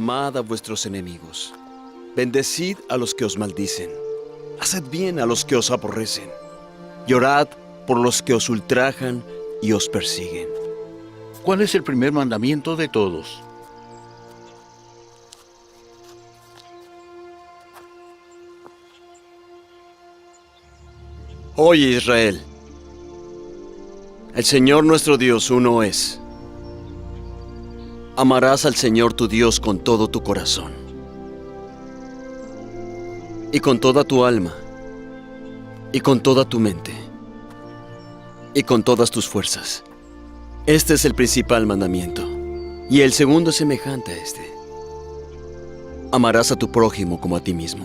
amad a vuestros enemigos, bendecid a los que os maldicen, haced bien a los que os aborrecen, y orad por los que os ultrajan y os persiguen. ¿Cuál es el primer mandamiento de todos? Oye, Israel, el Señor nuestro Dios uno es. Amarás al Señor tu Dios con todo tu corazón, y con toda tu alma, y con toda tu mente, y con todas tus fuerzas. Este es el principal mandamiento, y el segundo es semejante a este. Amarás a tu prójimo como a ti mismo.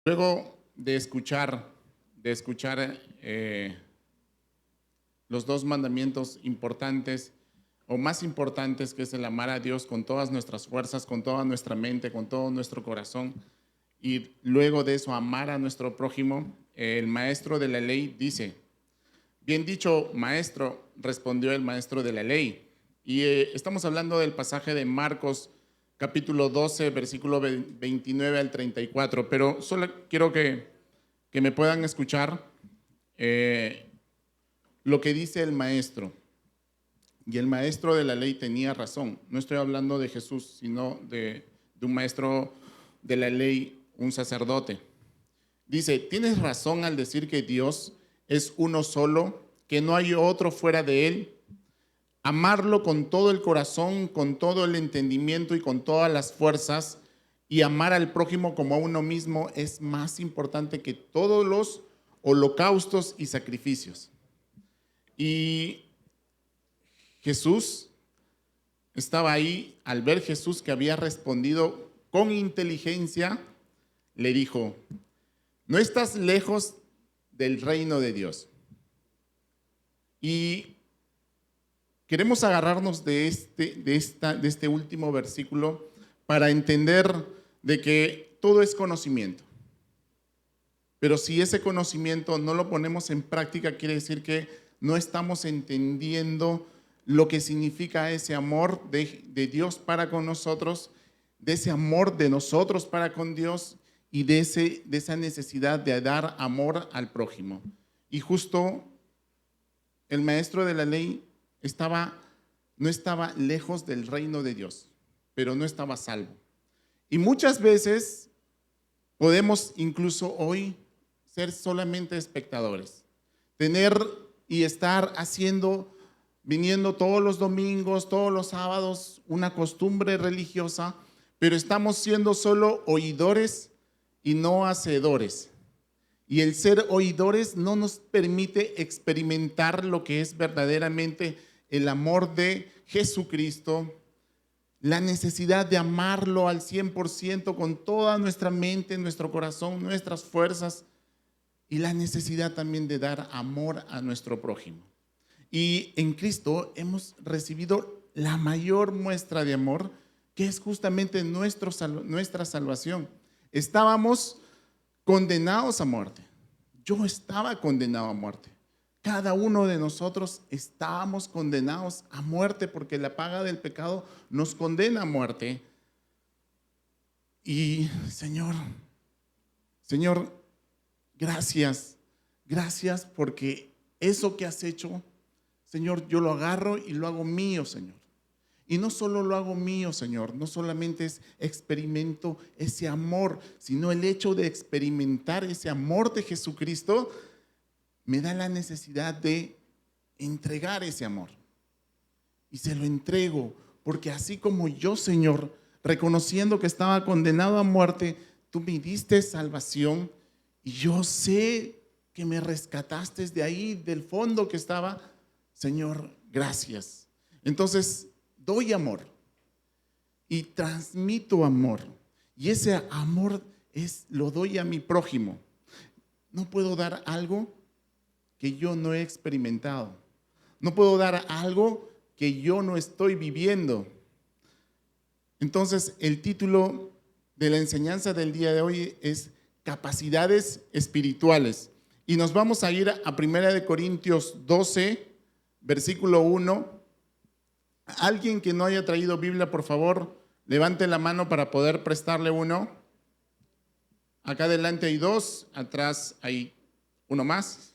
Luego de escuchar los dos mandamientos importantes o más importantes, que es el amar a Dios con todas nuestras fuerzas, con toda nuestra mente, con todo nuestro corazón, y luego de eso amar a nuestro prójimo, el maestro de la ley dice: bien dicho, maestro, respondió el maestro de la ley. Y estamos hablando del pasaje de Marcos capítulo 12, versículo 29 al 34, pero solo quiero que me puedan escuchar lo que dice el maestro. Y el maestro de la ley tenía razón. No estoy hablando de Jesús, sino de un maestro de la ley, un sacerdote. Dice: tienes razón al decir que Dios es uno solo, que no hay otro fuera de él. Amarlo con todo el corazón, con todo el entendimiento y con todas las fuerzas, y amar al prójimo como a uno mismo es más importante que todos los holocaustos y sacrificios. Y Jesús estaba ahí. Al ver Jesús que había respondido con inteligencia, le dijo: no estás lejos del reino de Dios. Y queremos agarrarnos de este último versículo para entender de que todo es conocimiento. Pero si ese conocimiento no lo ponemos en práctica, quiere decir que no estamos entendiendo lo que significa ese amor de Dios para con nosotros, de ese amor de nosotros para con Dios y de esa necesidad de dar amor al prójimo. Y justo el maestro de la ley no estaba lejos del reino de Dios, pero no estaba salvo. Y muchas veces podemos incluso hoy ser solamente espectadores, tener y estar viniendo todos los domingos, todos los sábados, una costumbre religiosa, pero estamos siendo solo oidores y no hacedores. Y el ser oidores no nos permite experimentar lo que es verdaderamente el amor de Jesucristo, la necesidad de amarlo al 100% con toda nuestra mente, nuestro corazón, nuestras fuerzas, y la necesidad también de dar amor a nuestro prójimo. Y en Cristo hemos recibido la mayor muestra de amor, que es justamente nuestra salvación. Estábamos condenados a muerte. Yo estaba condenado a muerte. Cada uno de nosotros estábamos condenados a muerte, porque la paga del pecado nos condena a muerte. Y Señor, gracias porque eso que has hecho, Señor, yo lo agarro y lo hago mío, Señor. Y no solo lo hago mío, Señor, no solamente experimento ese amor, sino el hecho de experimentar ese amor de Jesucristo me da la necesidad de entregar ese amor. Y se lo entrego, porque así como yo, Señor, reconociendo que estaba condenado a muerte, tú me diste salvación, y yo sé que me rescataste de ahí, del fondo que estaba. Señor, gracias. Entonces, doy amor y transmito amor, y ese amor lo doy a mi prójimo. No puedo dar algo que yo no he experimentado. No puedo dar algo que yo no estoy viviendo. Entonces, el título de la enseñanza del día de hoy es capacidades espirituales. Y nos vamos a ir a 1 Corintios 12, versículo 1 Alguien que no haya traído Biblia, por favor, levante la mano para poder prestarle uno. Acá adelante hay dos, atrás hay uno más.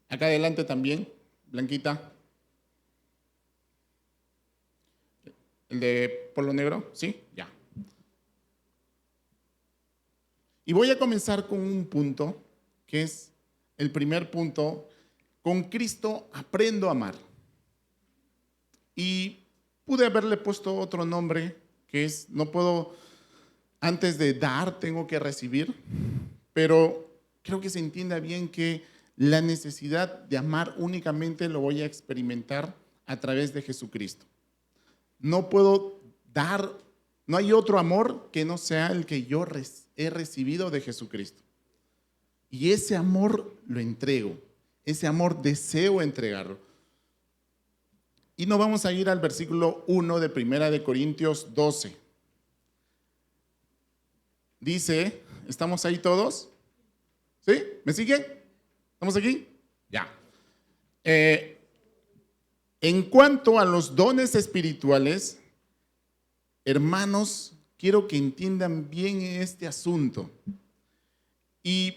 Acá adelante también, Blanquita. ¿El de polo negro? ¿Sí? Ya. Y voy a comenzar con un punto, que es el primer punto. Con Cristo aprendo a amar. Y pude haberle puesto otro nombre, que es, no puedo, antes de dar, tengo que recibir, pero creo que se entienda bien que la necesidad de amar únicamente lo voy a experimentar a través de Jesucristo. No puedo dar, no hay otro amor que no sea el que yo he recibido de Jesucristo. Y ese amor lo entrego, ese amor deseo entregarlo. Y nos vamos a ir al versículo 1 de 1 de Corintios 12. Dice, ¿estamos ahí todos? ¿Sí? ¿Me siguen? ¿Estamos aquí? Ya. En cuanto a los dones espirituales, hermanos, quiero que entiendan bien este asunto. Y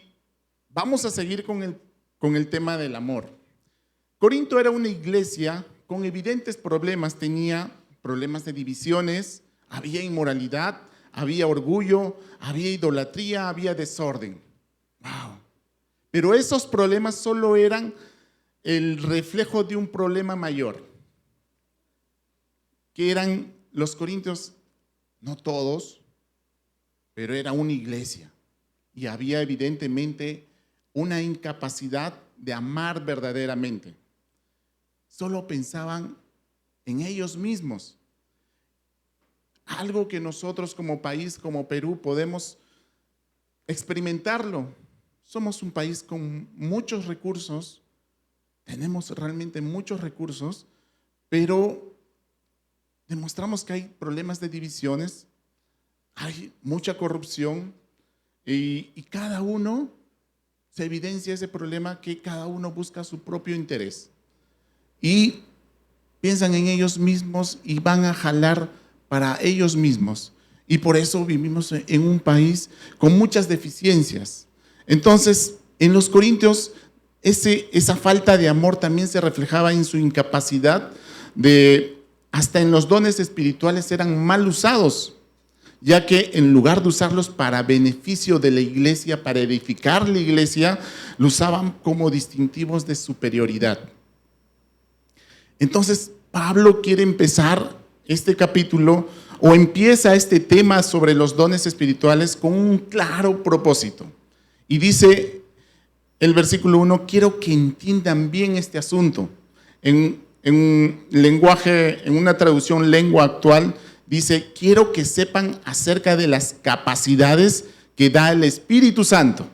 vamos a seguir con el tema del amor. Corinto era una iglesia con evidentes problemas, tenía problemas de divisiones, había inmoralidad, había orgullo, había idolatría, había desorden. ¡Wow! Pero esos problemas solo eran el reflejo de un problema mayor, que eran los corintios, no todos, pero era una iglesia y había evidentemente una incapacidad de amar verdaderamente. Solo pensaban en ellos mismos. Algo que nosotros como país, como Perú, podemos experimentarlo. Somos un país con muchos recursos, tenemos realmente muchos recursos, pero demostramos que hay problemas de divisiones, hay mucha corrupción y cada uno se evidencia ese problema que cada uno busca su propio interés. Y piensan en ellos mismos y van a jalar para ellos mismos. Y por eso vivimos en un país con muchas deficiencias. Entonces, en los corintios, esa falta de amor también se reflejaba en su incapacidad hasta en los dones espirituales eran mal usados, ya que en lugar de usarlos para beneficio de la iglesia, para edificar la iglesia, lo usaban como distintivos de superioridad. Entonces, Pablo quiere empezar este capítulo o empieza este tema sobre los dones espirituales con un claro propósito. Y dice el versículo 1, quiero que entiendan bien este asunto. En una traducción lengua actual, dice, quiero que sepan acerca de las capacidades que da el Espíritu Santo.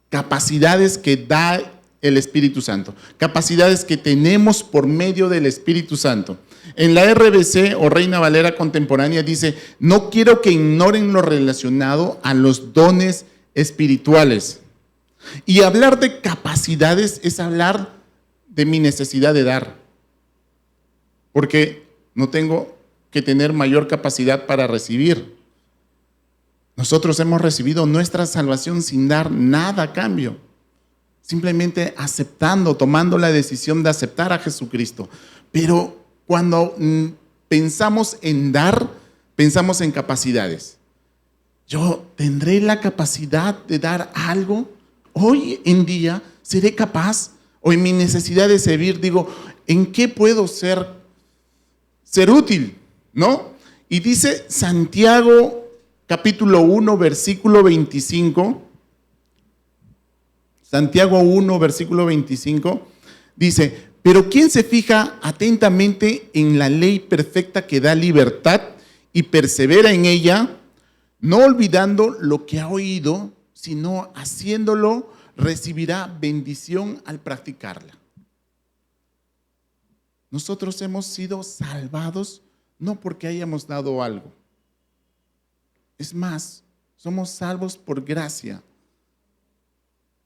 Capacidades que da el Espíritu Santo. Capacidades que tenemos por medio del Espíritu Santo. En la RBC o Reina Valera Contemporánea dice, no quiero que ignoren lo relacionado a los dones espirituales. Y hablar de capacidades es hablar de mi necesidad de dar. Porque no tengo que tener mayor capacidad para recibir. Nosotros hemos recibido nuestra salvación sin dar nada a cambio. Simplemente aceptando, tomando la decisión de aceptar a Jesucristo. Pero cuando pensamos en dar, pensamos en capacidades. Yo tendré la capacidad de dar algo. Hoy en día seré capaz, o en mi necesidad de servir, digo, ¿en qué puedo ser útil? ¿No? Y dice Santiago capítulo 1, versículo 25. Santiago 1, versículo 25, dice, pero ¿quién se fija atentamente en la ley perfecta que da libertad y persevera en ella, no olvidando lo que ha oído, sino haciéndolo, recibirá bendición al practicarla? Nosotros hemos sido salvados no porque hayamos dado algo. Es más, somos salvos por gracia.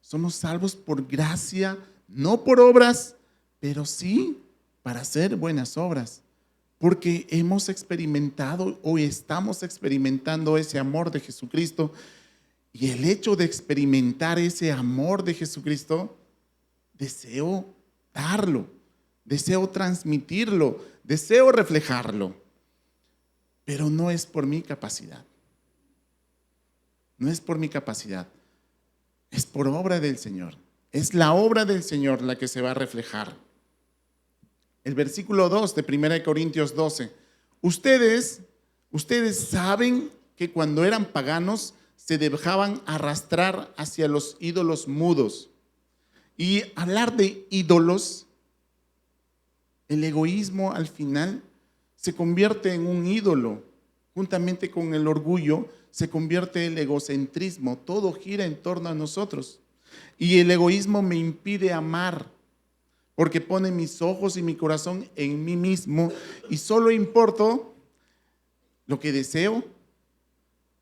Somos salvos por gracia no por obras, pero sí para hacer buenas obras, porque hemos experimentado o estamos experimentando ese amor de Jesucristo. Y el hecho de experimentar ese amor de Jesucristo, deseo darlo, deseo transmitirlo, deseo reflejarlo, pero no es por mi capacidad. No es por mi capacidad, es por obra del Señor. Es la obra del Señor la que se va a reflejar. El versículo 2 de 1 Corintios 12. Ustedes saben que cuando eran paganos se dejaban arrastrar hacia los ídolos mudos. Y hablar de ídolos, el egoísmo al final se convierte en un ídolo. Juntamente con el orgullo se convierte el egocentrismo. Todo gira en torno a nosotros. Y el egoísmo me impide amar, porque pone mis ojos y mi corazón en mí mismo y solo importo lo que deseo,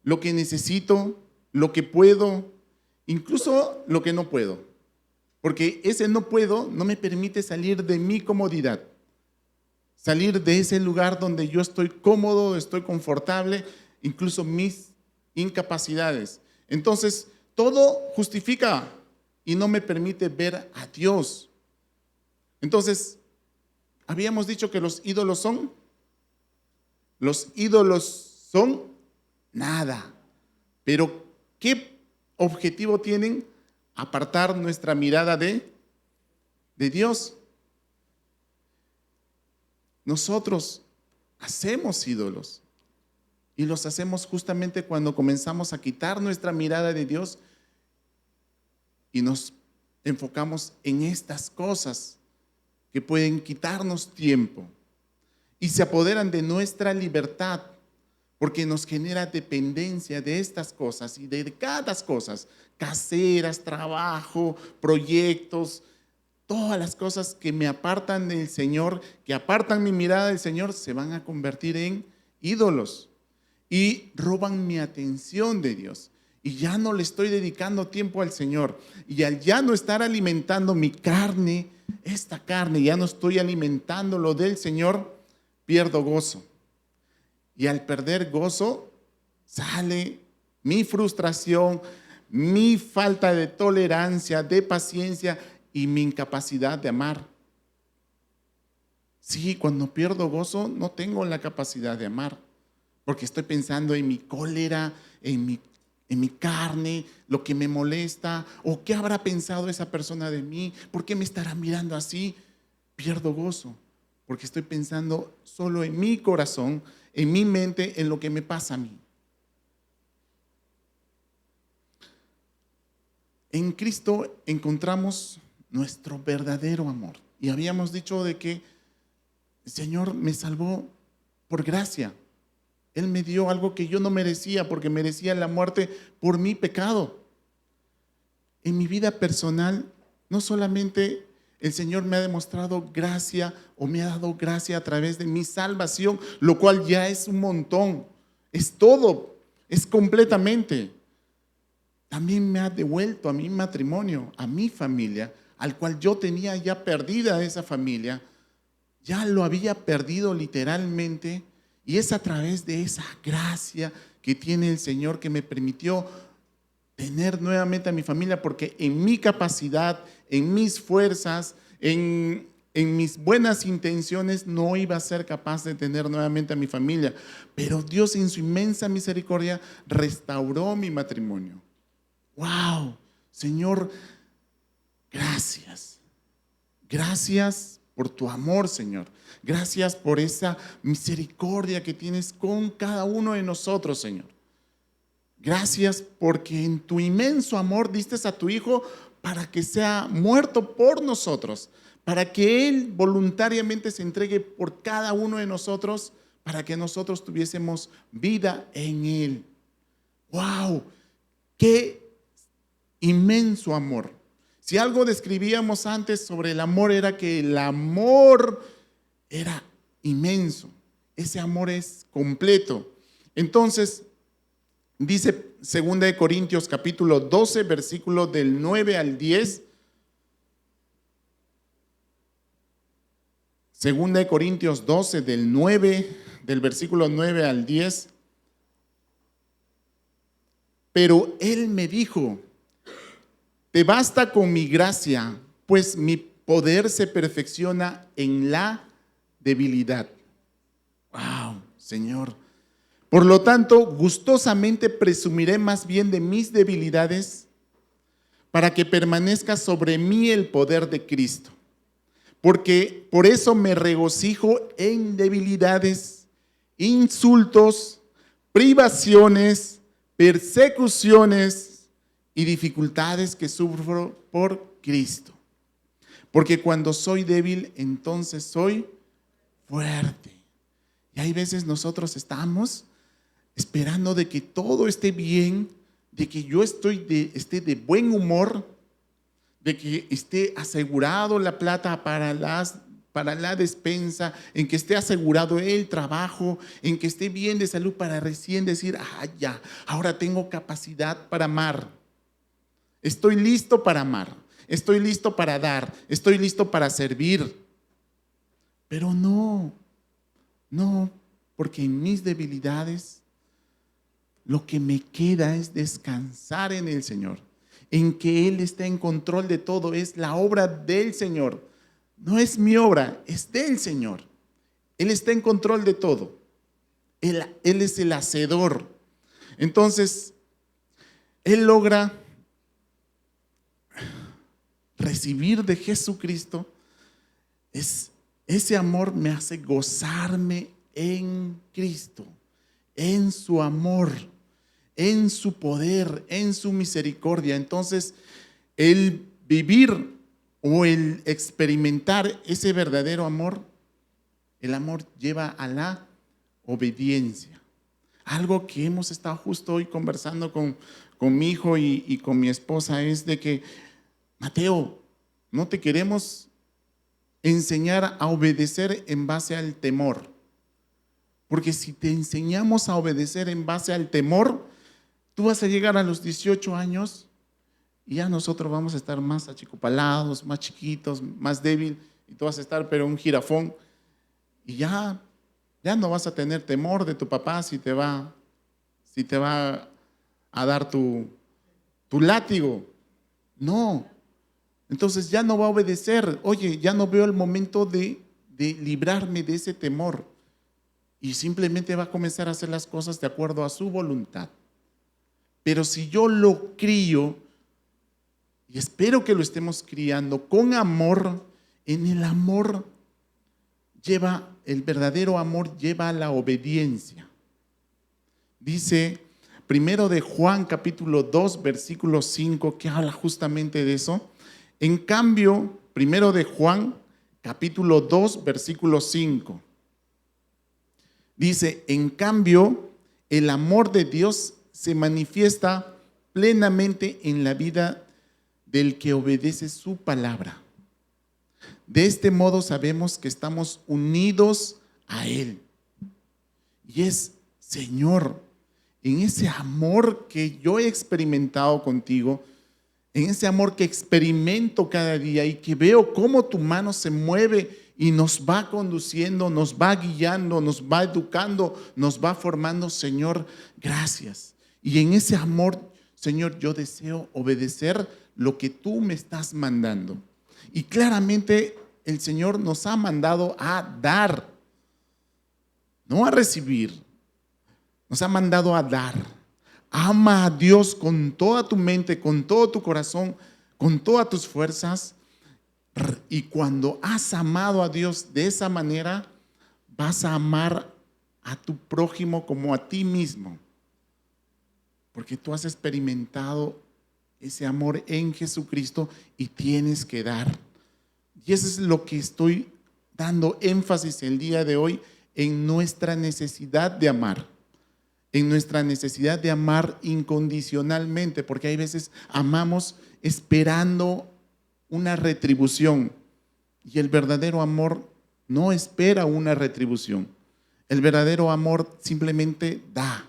lo que necesito, lo que puedo, incluso lo que no puedo. Porque ese no puedo no me permite salir de mi comodidad, salir de ese lugar donde yo estoy cómodo, estoy confortable, incluso mis incapacidades. Entonces, todo justifica y no me permite ver a Dios. Entonces, habíamos dicho que los ídolos son nada. Pero, ¿qué objetivo tienen? Apartar nuestra mirada de Dios. Nosotros hacemos ídolos y los hacemos justamente cuando comenzamos a quitar nuestra mirada de Dios y nos enfocamos en estas cosas que pueden quitarnos tiempo y se apoderan de nuestra libertad, porque nos genera dependencia de estas cosas y de cada cosas, caseras, trabajo, proyectos, todas las cosas que me apartan del Señor, que apartan mi mirada del Señor, se van a convertir en ídolos y roban mi atención de Dios. Y ya no le estoy dedicando tiempo al Señor. Y al ya no estar alimentando mi carne, esta carne, ya no estoy alimentando lo del Señor, pierdo gozo. Y al perder gozo, sale mi frustración, mi falta de tolerancia, de paciencia y mi incapacidad de amar. Sí, cuando pierdo gozo, no tengo la capacidad de amar, porque estoy pensando en mi cólera, en mi carne, lo que me molesta, o qué habrá pensado esa persona de mí, por qué me estará mirando así. Pierdo gozo, porque estoy pensando solo en mi corazón, en mi mente, en lo que me pasa a mí. En Cristo encontramos nuestro verdadero amor. Y habíamos dicho de que el Señor me salvó por gracia. Él me dio algo que yo no merecía, porque merecía la muerte por mi pecado. En mi vida personal, no solamente el Señor me ha demostrado gracia o me ha dado gracia a través de mi salvación, lo cual ya es un montón, es todo, es completamente. También me ha devuelto a mi matrimonio, a mi familia, al cual yo tenía ya perdida esa familia, ya lo había perdido literalmente, y es a través de esa gracia que tiene el Señor que me permitió tener nuevamente a mi familia, porque en mi capacidad, en mis fuerzas, en mis buenas intenciones no iba a ser capaz de tener nuevamente a mi familia, pero Dios en su inmensa misericordia restauró mi matrimonio. ¡Wow! Señor, gracias. Gracias por tu amor, Señor. Gracias por esa misericordia que tienes con cada uno de nosotros, Señor. Gracias porque en tu inmenso amor diste a tu Hijo para que sea muerto por nosotros, para que Él voluntariamente se entregue por cada uno de nosotros, para que nosotros tuviésemos vida en Él. ¡Wow! ¡Qué inmenso amor! Si algo describíamos antes sobre el amor era que el amor era inmenso. Ese amor es completo. Entonces, dice 2 Corintios capítulo 12, versículo del 9 al 10. Segunda de Corintios 12, del versículo 9 al 10. Pero Él me dijo: te basta con mi gracia, pues mi poder se perfecciona en la debilidad. Wow, Señor. Por lo tanto, gustosamente presumiré más bien de mis debilidades, para que permanezca sobre mí el poder de Cristo. Porque por eso me regocijo en debilidades, insultos, privaciones, persecuciones y dificultades que sufro por Cristo. Porque cuando soy débil, entonces soy fuerte. Y hay veces nosotros estamos esperando de que todo esté bien, de que yo esté de buen humor, de que esté asegurado la plata para la despensa, en que esté asegurado el trabajo, en que esté bien de salud para recién decir: ya, ahora tengo capacidad para amar. Estoy listo para amar, estoy listo para dar, estoy listo para servir. Pero no, porque en mis debilidades lo que me queda es descansar en el Señor, en que Él está en control de todo. Es la obra del Señor, no es mi obra, es del Señor. Él está en control de todo. Él es el hacedor. Entonces, Él logra recibir de Jesucristo. Ese amor me hace gozarme en Cristo, en su amor, en su poder, en su misericordia. Entonces, el vivir o el experimentar ese verdadero amor, el amor lleva a la obediencia. Algo que hemos estado justo hoy conversando con mi hijo y con mi esposa es de que: Mateo, no te queremos enseñar a obedecer en base al temor. Porque si te enseñamos a obedecer en base al temor, tú vas a llegar a los 18 años y ya nosotros vamos a estar más achicopalados, más chiquitos, más débil, y tú vas a estar pero un jirafón, y ya no vas a tener temor de tu papá si te va a dar tu látigo. No. Entonces ya no va a obedecer. Oye, ya no veo el momento de librarme de ese temor. Y simplemente va a comenzar a hacer las cosas de acuerdo a su voluntad. Pero si yo lo crío, y espero que lo estemos criando con amor, en el amor el verdadero amor lleva a la obediencia. Dice 1 de Juan capítulo 2 versículo 5, que habla justamente de eso. En cambio, 1 de Juan capítulo 2 versículo 5. Dice: en cambio, el amor de Dios se manifiesta plenamente en la vida del que obedece su palabra. De este modo sabemos que estamos unidos a Él. Y es: Señor, en ese amor que yo he experimentado contigo, en ese amor que experimento cada día y que veo cómo tu mano se mueve y nos va conduciendo, nos va guiando, nos va educando, nos va formando, Señor, gracias. Y en ese amor, Señor, yo deseo obedecer lo que tú me estás mandando. Y claramente el Señor nos ha mandado a dar, no a recibir. Nos ha mandado a dar. Ama a Dios con toda tu mente, con todo tu corazón, con todas tus fuerzas. Y cuando has amado a Dios de esa manera, vas a amar a tu prójimo como a ti mismo. Porque tú has experimentado ese amor en Jesucristo y tienes que dar. Y eso es lo que estoy dando énfasis el día de hoy, en nuestra necesidad de amar. En nuestra necesidad de amar incondicionalmente, porque hay veces amamos esperando una retribución, y el verdadero amor no espera una retribución. El verdadero amor simplemente da.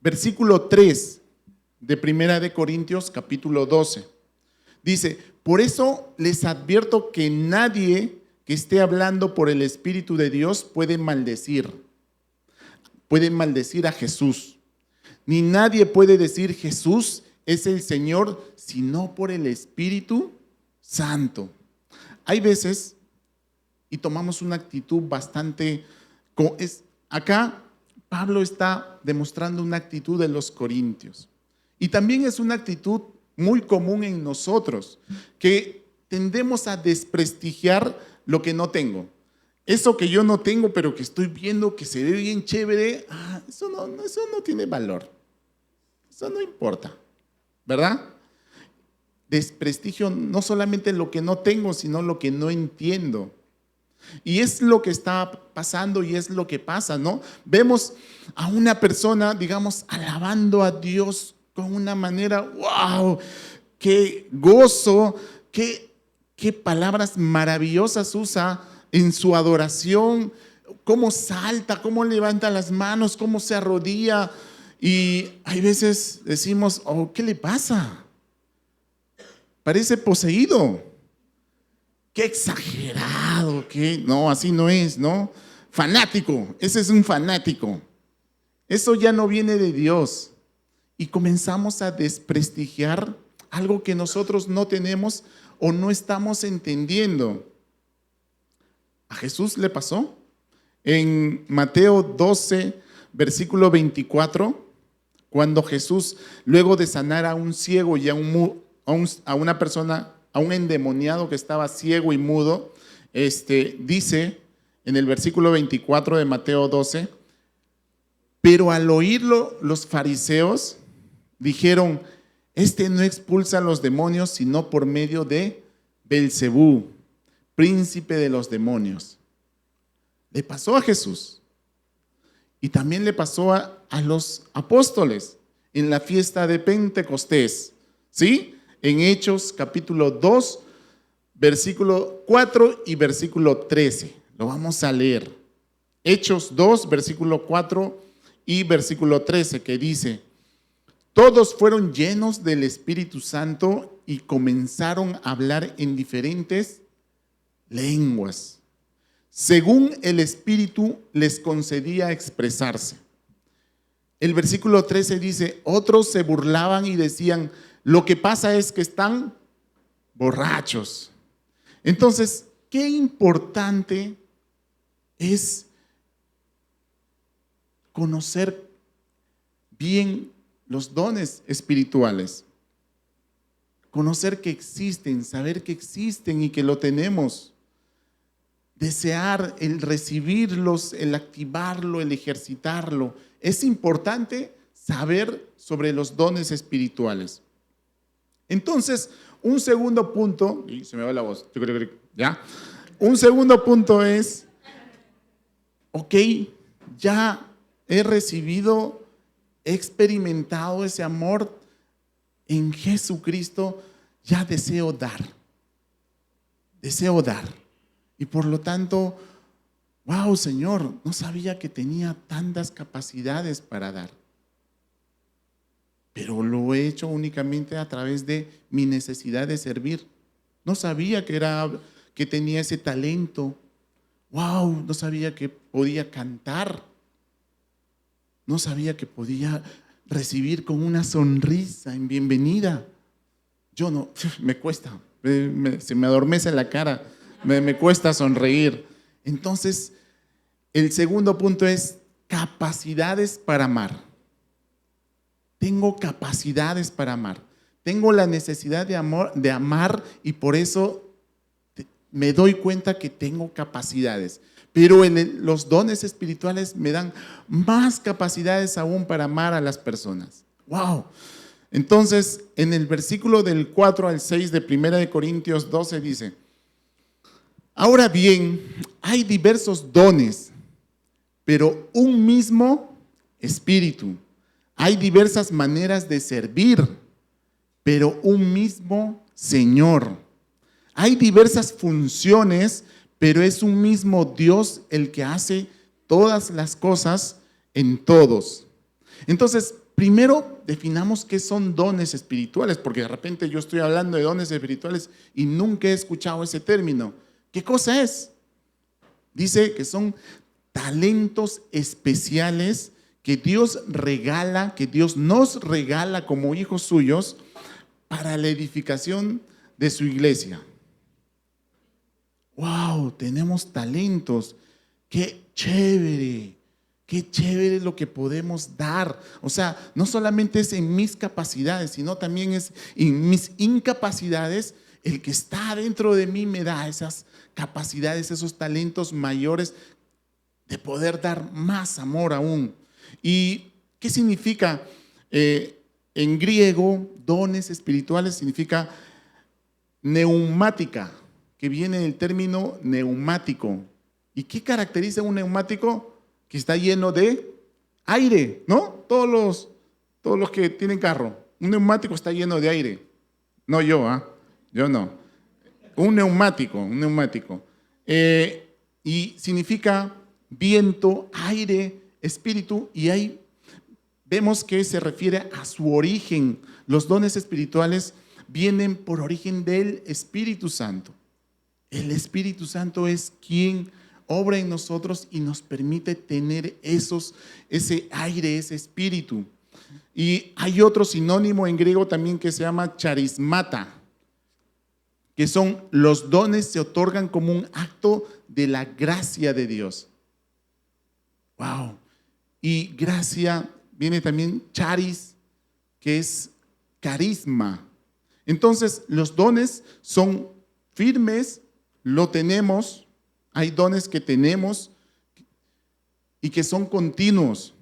Versículo 3 de 1 de Corintios capítulo 12 dice: Por eso les advierto que nadie que esté hablando por el Espíritu de Dios puede maldecir a Jesús. Ni nadie puede decir Jesús es el Señor, sino por el Espíritu Santo. Hay veces, y tomamos una actitud bastante... Acá Pablo está demostrando una actitud de los corintios. Y también es una actitud muy común en nosotros, que tendemos a desprestigiar lo que no tengo. Eso que yo no tengo, pero que estoy viendo que se ve bien chévere, eso no tiene valor. Eso no importa, ¿verdad? Desprestigio no solamente lo que no tengo, sino lo que no entiendo. Y es lo que está pasando y es lo que pasa, ¿no? Vemos a una persona, digamos, alabando a Dios con una manera, wow, qué gozo, qué palabras maravillosas usa en su adoración, cómo salta, cómo levanta las manos, cómo se arrodilla. Y hay veces decimos, oh, ¿qué le pasa? Parece poseído. Qué exagerado, no, así no es, ¿no? Fanático, ese es un fanático. Eso ya no viene de Dios. Y comenzamos a desprestigiar algo que nosotros no tenemos o no estamos entendiendo. A Jesús le pasó. En Mateo 12, versículo 24, cuando Jesús, luego de sanar a un ciego y a una persona, a un endemoniado que estaba ciego y mudo, dice en el versículo 24 de Mateo 12, pero al oírlo los fariseos dijeron, no expulsa a los demonios sino por medio de Belcebú, príncipe de los demonios. Le pasó a Jesús y también le pasó a los apóstoles en la fiesta de Pentecostés, ¿sí? En Hechos capítulo 2, versículo 4 y versículo 13. Lo vamos a leer. Hechos 2, versículo 4 y versículo 13, que dice, todos fueron llenos del Espíritu Santo y comenzaron a hablar en diferentes lenguas, según el Espíritu les concedía expresarse. El versículo 13 dice, otros se burlaban y decían, lo que pasa es que están borrachos. Entonces, qué importante es conocer bien los dones espirituales. Conocer que existen, saber que existen y que lo tenemos. Desear el recibirlos, el activarlo, el ejercitarlo. Es importante saber sobre los dones espirituales. Entonces, un segundo punto, y se me va la voz, ¿ya? Un segundo punto es, ok, ya he recibido, he experimentado ese amor en Jesucristo, ya deseo dar. Y por lo tanto, wow, Señor, no sabía que tenía tantas capacidades para dar. Pero lo he hecho únicamente a través de mi necesidad de servir. No sabía que tenía ese talento. Wow, no sabía que podía cantar. No sabía que podía recibir con una sonrisa en bienvenida. Yo no, me cuesta, se me adormece la cara, me cuesta sonreír. Entonces, el segundo punto es capacidades para amar. Tengo capacidades para amar. Tengo la necesidad de amar y por eso me doy cuenta que tengo capacidades. Pero los dones espirituales me dan más capacidades aún para amar a las personas. ¡Wow! Entonces, en el versículo del 4 al 6 de 1 Corintios 12 dice, ahora bien, hay diversos dones, pero un mismo espíritu. Hay diversas maneras de servir, pero un mismo Señor. Hay diversas funciones, pero es un mismo Dios el que hace todas las cosas en todos. Entonces, primero definamos qué son dones espirituales, porque de repente yo estoy hablando de dones espirituales y nunca he escuchado ese término. ¿Qué cosa es? Dice que son talentos especiales que Dios regala, que Dios nos regala como hijos suyos para la edificación de su iglesia. ¡Wow! Tenemos talentos. ¡Qué chévere! Qué chévere lo que podemos dar. O sea, no solamente es en mis capacidades, sino también es en mis incapacidades. El que está dentro de mí me da esas capacidades, esos talentos mayores de poder dar más amor aún. ¿Y qué significa? En griego, dones espirituales significa neumática, que viene del término neumático. ¿Y qué caracteriza un neumático? Que está lleno de aire, ¿no? Todos los que tienen carro, un neumático está lleno de aire. No yo, yo no. Un neumático. Y significa viento, aire, espíritu, y ahí vemos que se refiere a su origen. Los dones espirituales vienen por origen del Espíritu Santo. El Espíritu Santo es quien obra en nosotros y nos permite tener ese aire, ese espíritu. Y hay otro sinónimo en griego también que se llama charismata, que son los dones se otorgan como un acto de la gracia de Dios. Wow. Y gracia viene también charis, que es carisma. Entonces, los dones son firmes, lo tenemos. Hay dones que tenemos y que son continuos.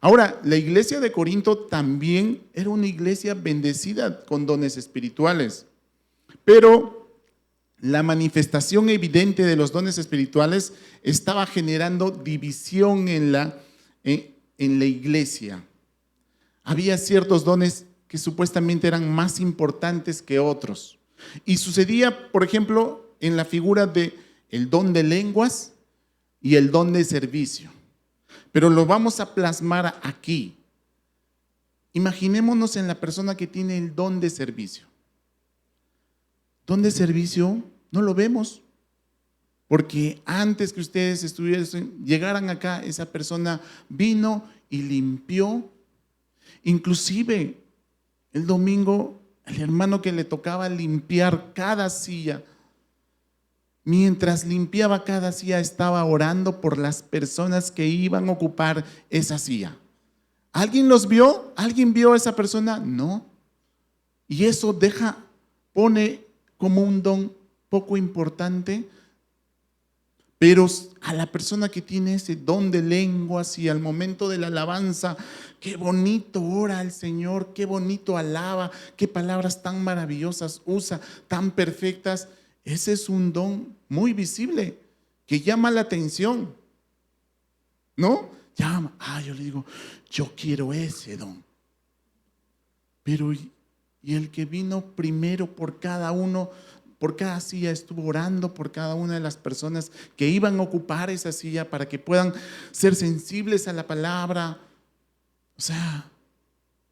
Ahora, la iglesia de Corinto también era una iglesia bendecida con dones espirituales, pero la manifestación evidente de los dones espirituales estaba generando división en la iglesia. Había ciertos dones que supuestamente eran más importantes que otros. Y sucedía, por ejemplo, en la figura de el don de lenguas y el don de servicio. Pero lo vamos a plasmar aquí. Imaginémonos en la persona que tiene el don de servicio. Don de servicio no lo vemos, porque antes que ustedes llegaran acá, esa persona vino y limpió. Inclusive el domingo, el hermano que le tocaba limpiar cada silla, mientras limpiaba cada silla, estaba orando por las personas que iban a ocupar esa silla. ¿Alguien los vio? ¿Alguien vio a esa persona? No. Y eso pone como un don poco importante, pero a la persona que tiene ese don de lenguas y al momento de la alabanza, qué bonito ora al Señor, qué bonito alaba, qué palabras tan maravillosas usa, tan perfectas. Ese es un don muy visible que llama la atención, ¿no? Llama, yo le digo, yo quiero ese don. Pero y el que vino primero por cada uno, por cada silla, estuvo orando por cada una de las personas que iban a ocupar esa silla para que puedan ser sensibles a la palabra. O sea,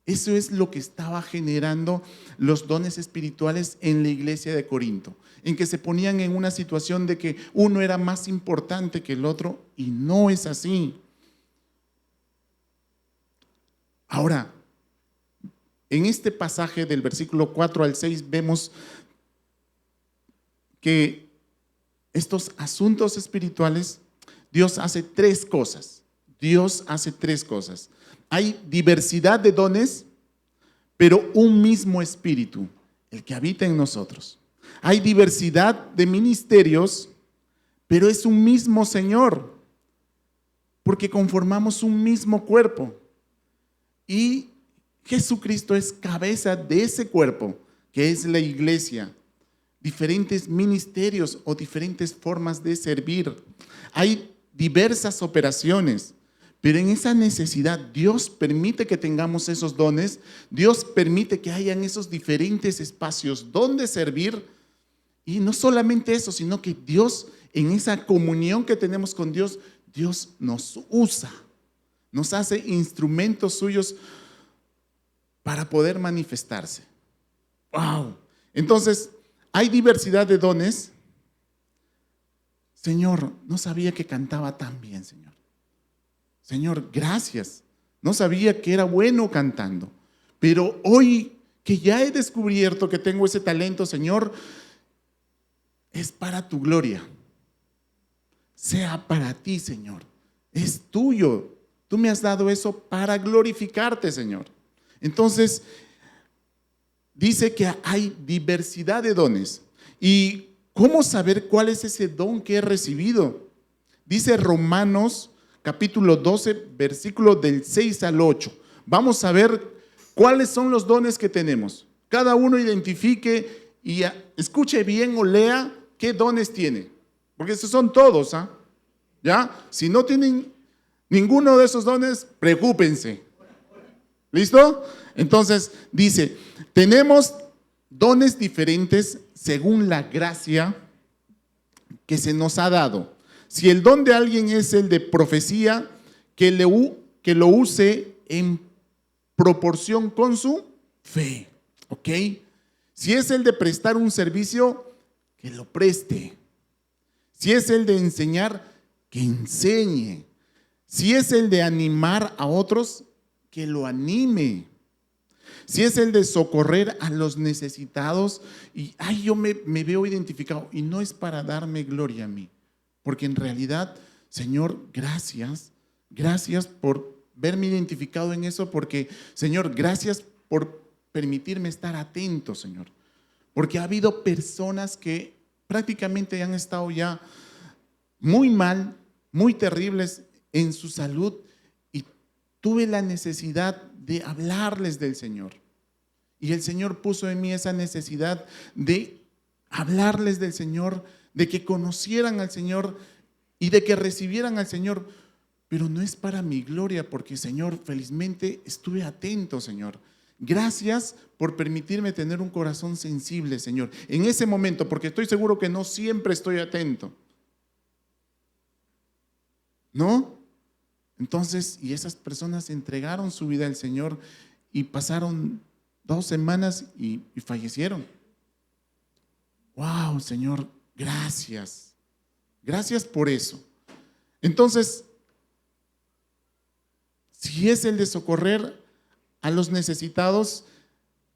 eso es lo que estaba generando los dones espirituales en la iglesia de Corinto, en que se ponían en una situación de que uno era más importante que el otro, y no es así. Ahora, en este pasaje del versículo 4 al 6 vemos que estos asuntos espirituales, Dios hace tres cosas. Dios hace tres cosas. Hay diversidad de dones, pero un mismo espíritu, el que habita en nosotros. Hay diversidad de ministerios, pero es un mismo Señor, porque conformamos un mismo cuerpo. Y Jesucristo es cabeza de ese cuerpo, que es la iglesia. Diferentes ministerios o diferentes formas de servir. Hay diversas operaciones. Pero en esa necesidad, Dios permite que tengamos esos dones, Dios permite que hayan esos diferentes espacios donde servir. Y no solamente eso, sino que Dios, en esa comunión que tenemos con Dios, Dios nos usa, nos hace instrumentos suyos para poder manifestarse. ¡Wow! Entonces, hay diversidad de dones. Señor, no sabía que cantaba tan bien, Señor. Señor, gracias. No sabía que era bueno cantando. Pero hoy que ya he descubierto que tengo ese talento, Señor, es para tu gloria. Sea para ti, Señor. Es tuyo. Tú me has dado eso para glorificarte, Señor. Entonces, dice que hay diversidad de dones. ¿Y cómo saber cuál es ese don que he recibido? Dice Romanos capítulo 12, versículo del 6 al 8. Vamos a ver cuáles son los dones que tenemos. Cada uno identifique y escuche bien o lea qué dones tiene. Porque esos son todos, ¿ah? ¿Ya? Si no tienen ninguno de esos dones, preocúpense. ¿Listo? Entonces dice, tenemos dones diferentes según la gracia que se nos ha dado. Si el don de alguien es el de profecía, que lo use en proporción con su fe. ¿Ok? Si es el de prestar un servicio, que lo preste. Si es el de enseñar, que enseñe. Si es el de animar a otros, que lo anime. Si es el de socorrer a los necesitados, y yo me veo identificado, y no es para darme gloria a mí, porque en realidad, Señor, gracias por verme identificado en eso, porque, Señor, gracias por permitirme estar atento, Señor, porque ha habido personas que prácticamente han estado ya muy mal, muy terribles en su salud, y tuve la necesidad de hablarles del Señor. Y el Señor puso en mí esa necesidad de hablarles del Señor, de que conocieran al Señor y de que recibieran al Señor. Pero no es para mi gloria, porque, Señor, felizmente estuve atento, Señor. Gracias por permitirme tener un corazón sensible, Señor, en ese momento, porque estoy seguro que no siempre estoy atento. ¿No? Entonces, y esas personas entregaron su vida al Señor y pasaron 2 semanas y fallecieron. ¡Wow, Señor! Gracias. Gracias por eso. Entonces, si es el de socorrer a los necesitados,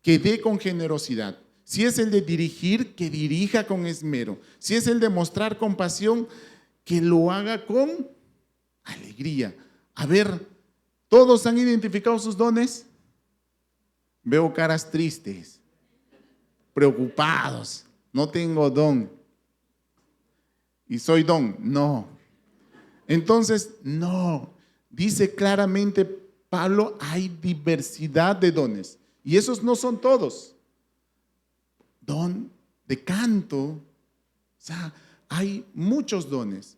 que dé con generosidad. Si es el de dirigir, que dirija con esmero. Si es el de mostrar compasión, que lo haga con alegría. A ver, ¿todos han identificado sus dones? Veo caras tristes, preocupados. No tengo don. ¿Y soy don? No. Entonces, no. Dice claramente Pablo, hay diversidad de dones. Y esos no son todos. Don de canto. O sea, hay muchos dones.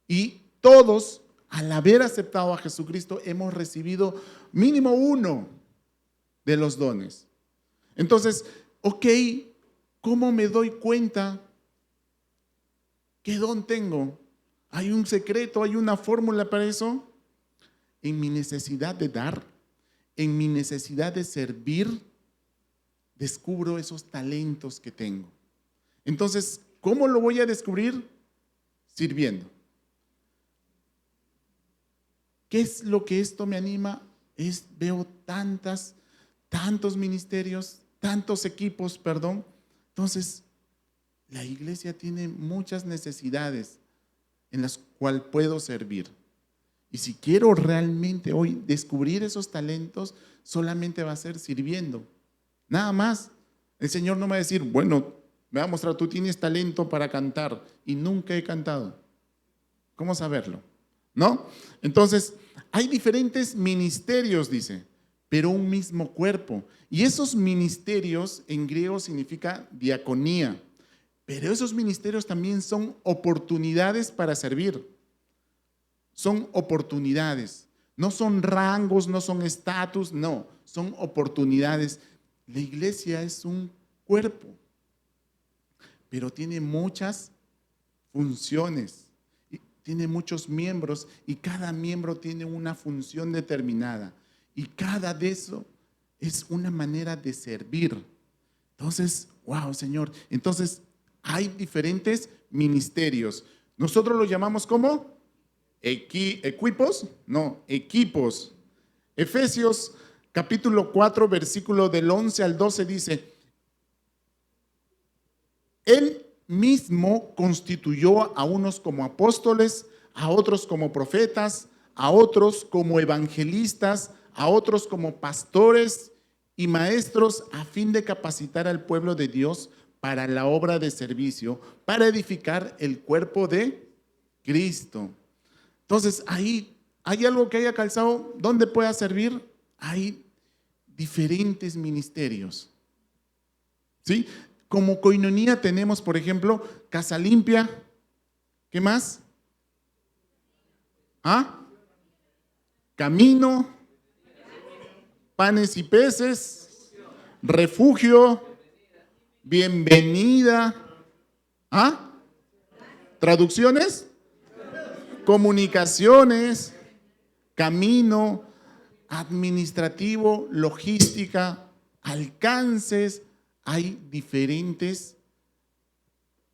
Y todos, al haber aceptado a Jesucristo, hemos recibido mínimo uno de los dones. Entonces, ok, ¿cómo me doy cuenta qué don tengo? ¿Hay un secreto? ¿Hay una fórmula para eso? En mi necesidad de dar, en mi necesidad de servir, descubro esos talentos que tengo. Entonces, ¿cómo lo voy a descubrir? Sirviendo. ¿Qué es lo que esto me anima? Veo tantos ministerios, tantos equipos, perdón. Entonces, la iglesia tiene muchas necesidades en las cuales puedo servir. Y si quiero realmente hoy descubrir esos talentos, solamente va a ser sirviendo. Nada más. El Señor no me va a decir, bueno, me va a mostrar, tú tienes talento para cantar y nunca he cantado. ¿Cómo saberlo? ¿No? Entonces, hay diferentes ministerios, dice, pero un mismo cuerpo. Y esos ministerios en griego significa diaconía. Pero esos ministerios también son oportunidades para servir. Son oportunidades. No son rangos, no son estatus, no. Son oportunidades. La iglesia es un cuerpo, pero tiene muchas funciones. Tiene muchos miembros y cada miembro tiene una función determinada. Y cada de eso es una manera de servir. Entonces, wow, Señor. Entonces, hay diferentes ministerios. Nosotros lo llamamos como equipos, no, equipos. Efesios capítulo 4, versículo del 11 al 12 dice: Él mismo constituyó a unos como apóstoles, a otros como profetas, a otros como evangelistas, a otros como pastores y maestros, a fin de capacitar al pueblo de Dios para la obra de servicio, para edificar el cuerpo de Cristo. Entonces, ahí hay algo que haya calzado. ¿Dónde pueda servir? Hay diferentes ministerios. ¿Sí? Como Koinonía tenemos, por ejemplo, Casa Limpia. ¿Qué más? Camino, Panes y Peces, Refugio, Bienvenida. Traducciones, comunicaciones, camino, administrativo, logística, alcances. Hay diferentes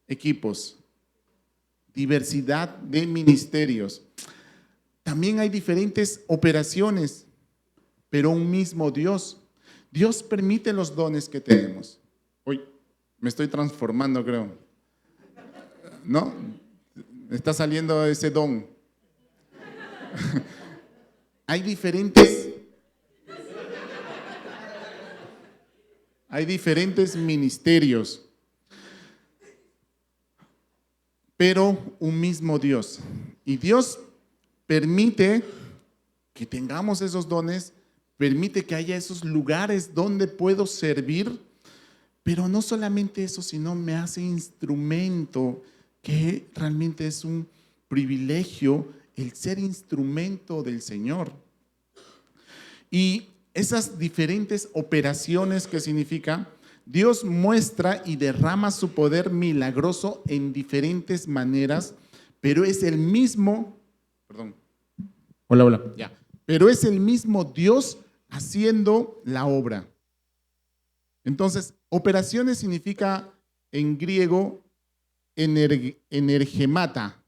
equipos, diversidad de ministerios. También hay diferentes operaciones, pero un mismo Dios. Dios permite los dones que tenemos. Uy, me estoy transformando, creo. ¿No? Me está saliendo ese don. Hay diferentes ministerios, pero un mismo Dios. Y Dios permite que tengamos esos dones, permite que haya esos lugares donde puedo servir, pero no solamente eso, sino me hace instrumento, que realmente es un privilegio el ser instrumento del Señor. Y esas diferentes operaciones que significa, Dios muestra y derrama su poder milagroso en diferentes maneras, pero es el mismo, pero es el mismo Dios haciendo la obra. Entonces, operaciones significa en griego energemata,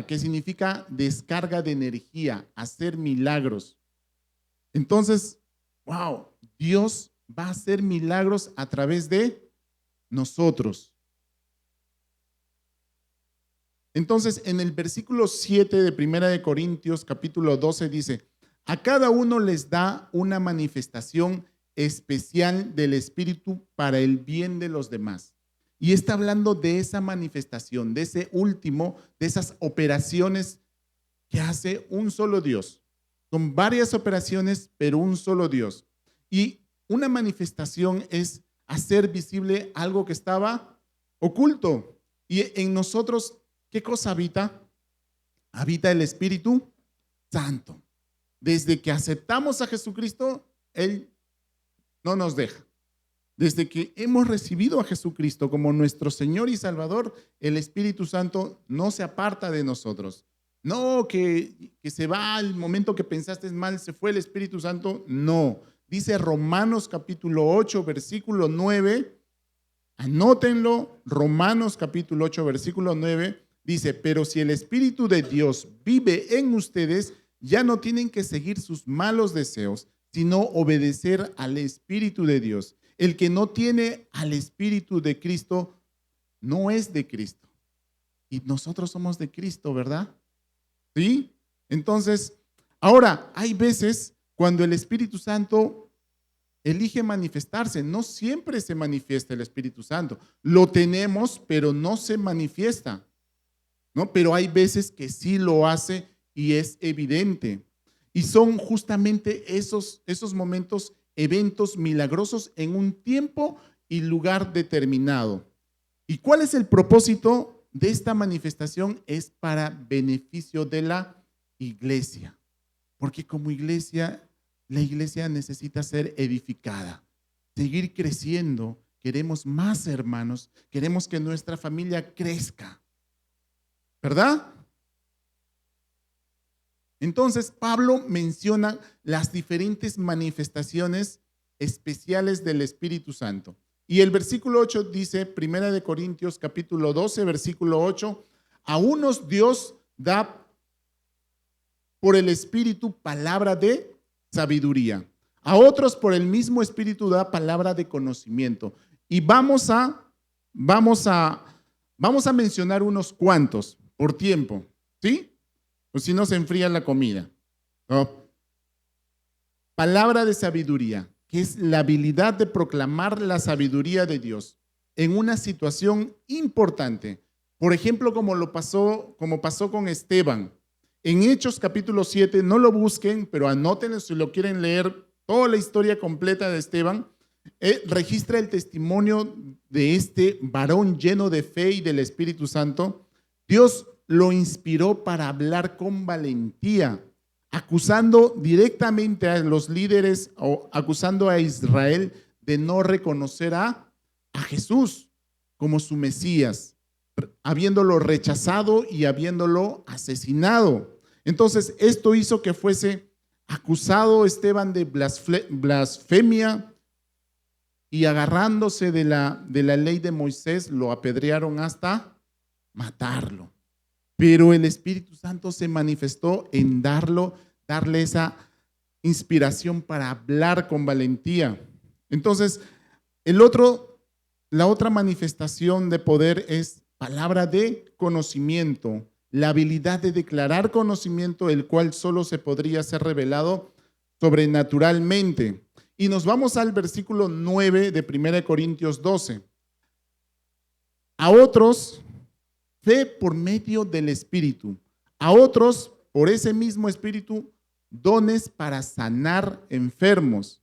que significa descarga de energía, hacer milagros. Entonces, wow, Dios va a hacer milagros a través de nosotros. Entonces, en el versículo 7 de 1 de Corintios, capítulo 12, dice: a cada uno les da una manifestación especial del Espíritu para el bien de los demás. Y está hablando de esa manifestación, de ese último, de esas operaciones que hace un solo Dios. Son varias operaciones, pero un solo Dios. Y una manifestación es hacer visible algo que estaba oculto. Y en nosotros, ¿qué cosa habita? Habita el Espíritu Santo. Desde que aceptamos a Jesucristo, Él no nos deja. Desde que hemos recibido a Jesucristo como nuestro Señor y Salvador, el Espíritu Santo no se aparta de nosotros. No, que se va al momento que pensaste mal, se fue el Espíritu Santo. No. Dice Romanos capítulo 8, versículo 9. Anótenlo. Romanos capítulo 8, versículo 9. Dice: pero si el Espíritu de Dios vive en ustedes, ya no tienen que seguir sus malos deseos, sino obedecer al Espíritu de Dios. El que no tiene al Espíritu de Cristo no es de Cristo. Y nosotros somos de Cristo, ¿verdad? ¿Sí? Entonces, ahora, hay veces cuando el Espíritu Santo elige manifestarse. No siempre se manifiesta el Espíritu Santo. Lo tenemos, pero no se manifiesta, ¿no? Pero hay veces que sí lo hace y es evidente. Y son justamente esos momentos, eventos milagrosos en un tiempo y lugar determinado. ¿Y cuál es el propósito de esta manifestación? Es para beneficio de la iglesia. Porque como iglesia, la iglesia necesita ser edificada, seguir creciendo. Queremos más hermanos, queremos que nuestra familia crezca, ¿verdad? Entonces, Pablo menciona las diferentes manifestaciones especiales del Espíritu Santo. Y el versículo 8 dice, Primera de Corintios capítulo 12, versículo 8, a unos Dios da por el Espíritu palabra de sabiduría, a otros por el mismo Espíritu da palabra de conocimiento. Y vamos a mencionar unos cuantos por tiempo, ¿sí? Pues si no se enfría la comida. ¿No? Palabra de sabiduría, que es la habilidad de proclamar la sabiduría de Dios en una situación importante. Por ejemplo, como pasó con Esteban. En Hechos capítulo 7, no lo busquen, pero anótenlo si lo quieren leer, toda la historia completa de Esteban. Registra el testimonio de este varón lleno de fe y del Espíritu Santo. Dios lo inspiró para hablar con valentía, acusando directamente a los líderes o acusando a Israel de no reconocer a Jesús como su Mesías, habiéndolo rechazado y habiéndolo asesinado. Entonces, esto hizo que fuese acusado Esteban de blasfemia y agarrándose de la ley de Moisés, lo apedrearon hasta matarlo. Pero el Espíritu Santo se manifestó en darle esa inspiración para hablar con valentía. Entonces, la otra manifestación de poder es palabra de conocimiento, la habilidad de declarar conocimiento, el cual solo se podría ser revelado sobrenaturalmente. Y nos vamos al versículo 9 de 1 Corintios 12. A otros, fe por medio del Espíritu. A otros, por ese mismo Espíritu, dones para sanar enfermos.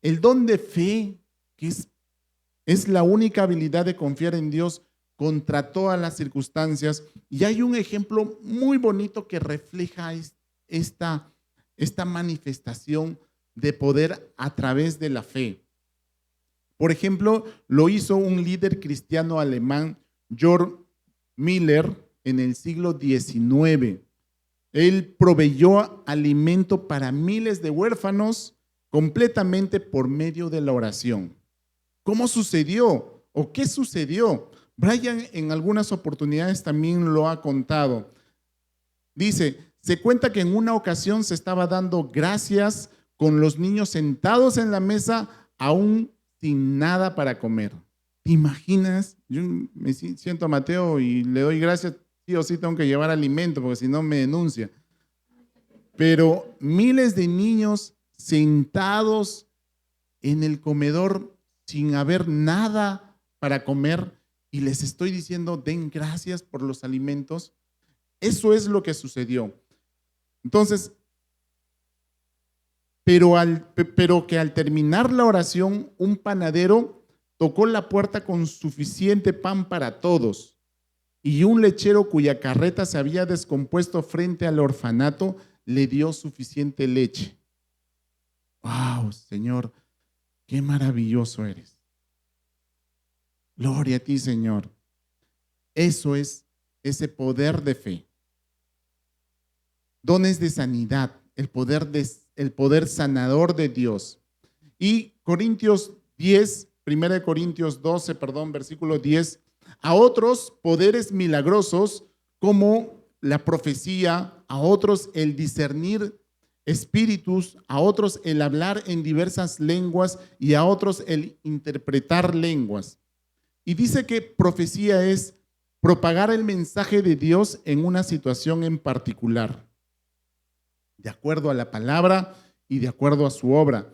El don de fe, que es la única habilidad de confiar en Dios contra todas las circunstancias. Y hay un ejemplo muy bonito que refleja esta manifestación de poder a través de la fe. Por ejemplo, lo hizo un líder cristiano alemán, Georg Müller, en el siglo XIX. Él proveyó alimento para miles de huérfanos completamente por medio de la oración. ¿Cómo sucedió? ¿O qué sucedió? Brian en algunas oportunidades también lo ha contado. Dice, se cuenta que en una ocasión se estaba dando gracias con los niños sentados en la mesa, aún sin nada para comer. ¿Te imaginas? Yo me siento a Mateo y le doy gracias, sí o sí tengo que llevar alimento, porque si no me denuncia. Pero miles de niños sentados en el comedor sin haber nada para comer, y les estoy diciendo, den gracias por los alimentos. Eso es lo que sucedió. Entonces, pero que al terminar la oración, un panadero tocó la puerta con suficiente pan para todos, y un lechero cuya carreta se había descompuesto frente al orfanato le dio suficiente leche. ¡Wow, Señor! ¡Qué maravilloso eres! Gloria a ti, Señor. Eso es ese poder de fe. Dones de sanidad, el poder sanador de Dios. Y Corintios 10, 1 Corintios 12, versículo 10, a otros poderes milagrosos como la profecía, a otros el discernir espíritus, a otros el hablar en diversas lenguas y a otros el interpretar lenguas. Y dice que profecía es propagar el mensaje de Dios en una situación en particular, de acuerdo a la palabra y de acuerdo a su obra.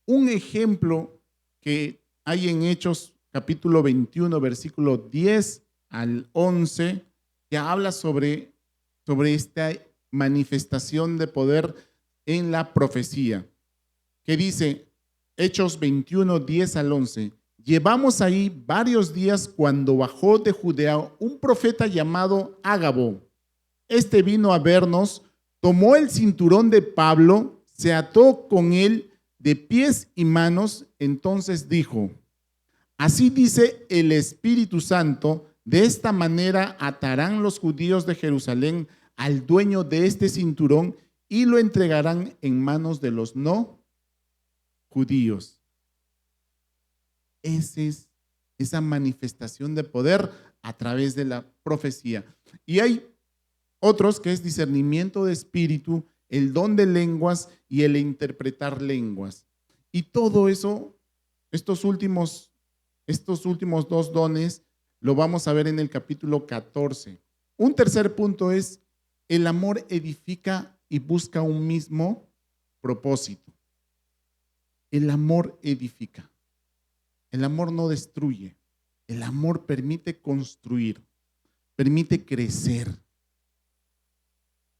Un ejemplo que hay en Hechos capítulo 21, versículo 10 al 11, que habla sobre esta manifestación de poder en la profecía, que dice, Hechos 21, 10 al 11, llevamos ahí varios días cuando bajó de Judea un profeta llamado Ágabo. Este vino a vernos, tomó el cinturón de Pablo, se ató con él de pies y manos, entonces dijo, así dice el Espíritu Santo, de esta manera atarán los judíos de Jerusalén al dueño de este cinturón y lo entregarán en manos de los no judíos. Esa manifestación de poder a través de la profecía. Y hay otros que es discernimiento de espíritu, el don de lenguas y el interpretar lenguas. Y todo eso, estos últimos dos dones, lo vamos a ver en el capítulo 14. Un tercer punto es: el amor edifica y busca un mismo propósito. El amor edifica. El amor no destruye. El amor permite construir, permite crecer.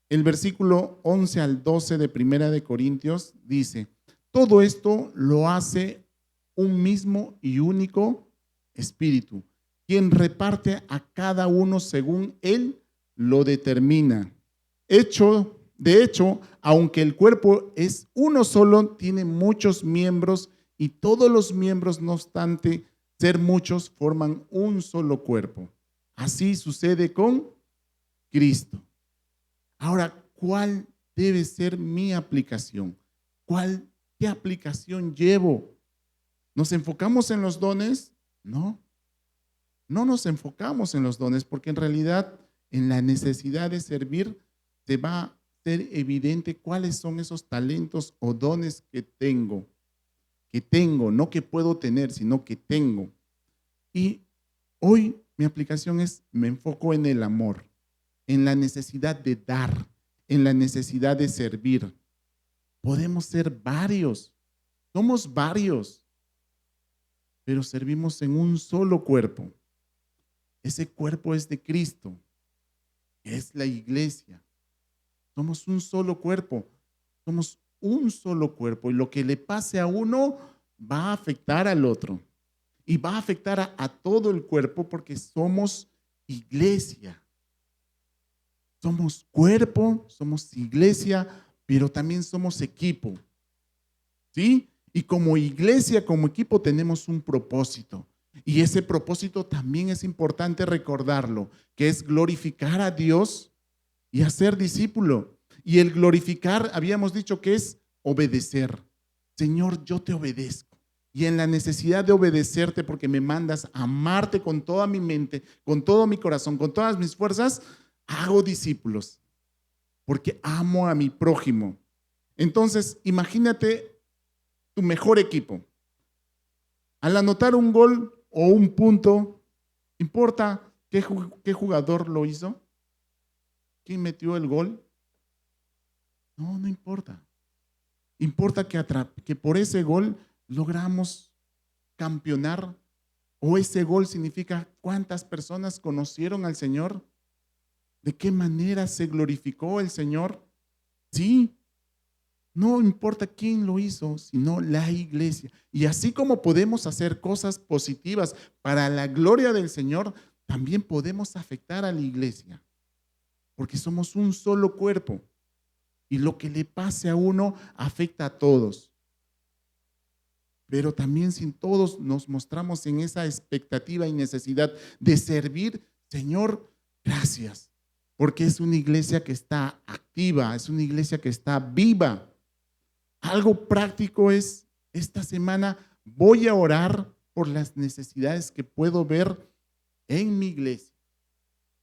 El versículo 11 al 12 de Primera de Corintios dice: todo esto lo hace un mismo y único Espíritu, quien reparte a cada uno según Él lo determina. De hecho, aunque el cuerpo es uno solo, tiene muchos miembros, y todos los miembros, no obstante ser muchos, forman un solo cuerpo. Así sucede con Cristo. Ahora, ¿cuál debe ser mi aplicación? ¿Qué aplicación llevo? ¿Nos enfocamos en los dones? No nos enfocamos en los dones, porque en realidad en la necesidad de servir se va a ser evidente cuáles son esos talentos o dones que tengo, no que puedo tener, sino que tengo. Y hoy mi aplicación es: me enfoco en el amor, en la necesidad de dar, en la necesidad de servir. Podemos ser varios, somos varios, pero servimos en un solo cuerpo. Ese cuerpo es de Cristo, es la iglesia. Somos un solo cuerpo, y lo que le pase a uno va a afectar al otro y va a afectar a todo el cuerpo, porque somos iglesia. Somos cuerpo, somos iglesia, pero también somos equipo. ¿Sí? Y como iglesia, como equipo, tenemos un propósito. Y ese propósito también es importante recordarlo, que es glorificar a Dios y hacer discípulo. Y el glorificar, habíamos dicho que es obedecer. Señor, yo te obedezco. Y en la necesidad de obedecerte, porque me mandas a amarte con toda mi mente, con todo mi corazón, con todas mis fuerzas, hago discípulos, porque amo a mi prójimo. Entonces, imagínate tu mejor equipo. Al anotar un gol o un punto, ¿importa qué jugador lo hizo? ¿Quién metió el gol? No importa. Importa que por ese gol logramos campeonar, o ese gol significa cuántas personas conocieron al Señor, de qué manera se glorificó el Señor. Sí, no importa quién lo hizo, sino la iglesia. Y así como podemos hacer cosas positivas para la gloria del Señor, también podemos afectar a la iglesia, porque somos un solo cuerpo. Y lo que le pase a uno afecta a todos. Pero también, si todos nos mostramos en esa expectativa y necesidad de servir, Señor, gracias, porque es una iglesia que está activa, es una iglesia que está viva. Algo práctico es: esta semana voy a orar por las necesidades que puedo ver en mi iglesia,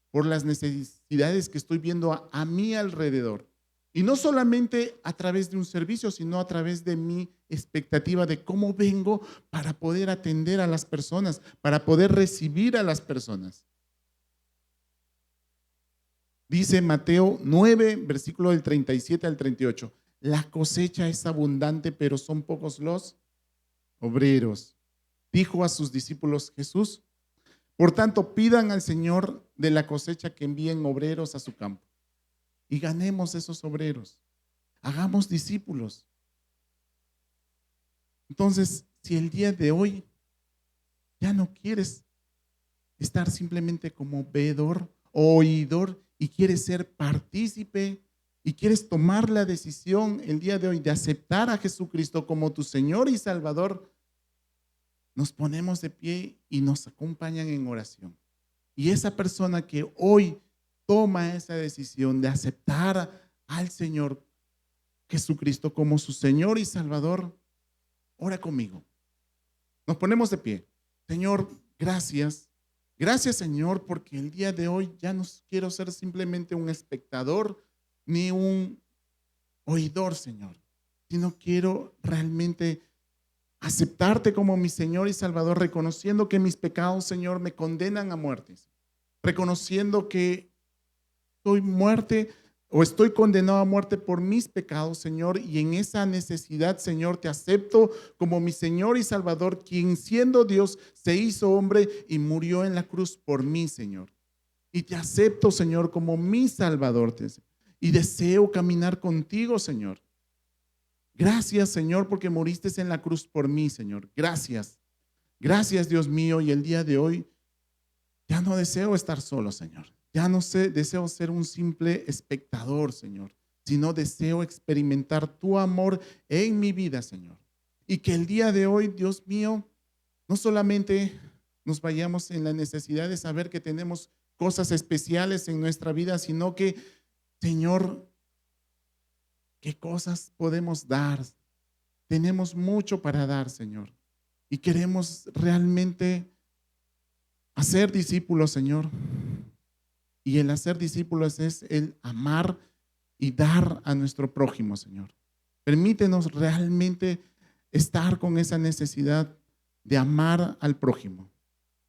por las necesidades que estoy viendo a mi alrededor. Y no solamente a través de un servicio, sino a través de mi expectativa de cómo vengo para poder atender a las personas, para poder recibir a las personas. Dice Mateo 9, versículo del 37 al 38. La cosecha es abundante, pero son pocos los obreros. Dijo a sus discípulos Jesús: por tanto, pidan al Señor de la cosecha que envíen obreros a su campo. Y ganemos esos obreros. Hagamos discípulos. Entonces, si el día de hoy ya no quieres estar simplemente como veedor o oidor, y quieres ser partícipe, y quieres tomar la decisión el día de hoy de aceptar a Jesucristo como tu Señor y Salvador, nos ponemos de pie y nos acompañan en oración. Y esa persona que hoy toma esa decisión de aceptar al Señor Jesucristo como su Señor y Salvador, ora conmigo. Nos ponemos de pie. Señor, gracias. Gracias, Señor, porque el día de hoy ya no quiero ser simplemente un espectador ni un oidor, Señor, sino quiero realmente aceptarte como mi Señor y Salvador, reconociendo que mis pecados, Señor, me condenan a muerte, reconociendo que estoy muerte o estoy condenado a muerte por mis pecados, Señor, y en esa necesidad, Señor, te acepto como mi Señor y Salvador, quien siendo Dios se hizo hombre y murió en la cruz por mí, Señor. Y te acepto, Señor, como mi Salvador, y deseo caminar contigo, Señor. Gracias, Señor, porque moriste en la cruz por mí, Señor. Gracias. Gracias, Dios mío, y el día de hoy ya no deseo estar solo, Señor. Ya no deseo ser un simple espectador, Señor, sino deseo experimentar tu amor en mi vida, Señor. Y que el día de hoy, Dios mío, no solamente nos vayamos en la necesidad de saber que tenemos cosas especiales en nuestra vida, sino que, Señor, ¿qué cosas podemos dar? Tenemos mucho para dar, Señor. Y queremos realmente hacer discípulos, Señor. Y el hacer discípulos es el amar y dar a nuestro prójimo, Señor. Permítenos realmente estar con esa necesidad de amar al prójimo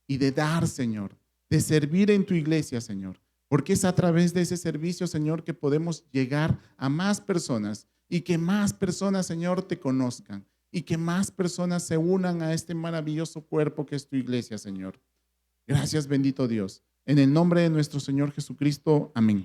y de dar, Señor, de servir en tu iglesia, Señor. Porque es a través de ese servicio, Señor, que podemos llegar a más personas y que más personas, Señor, te conozcan y que más personas se unan a este maravilloso cuerpo que es tu iglesia, Señor. Gracias, bendito Dios. En el nombre de nuestro Señor Jesucristo, amén.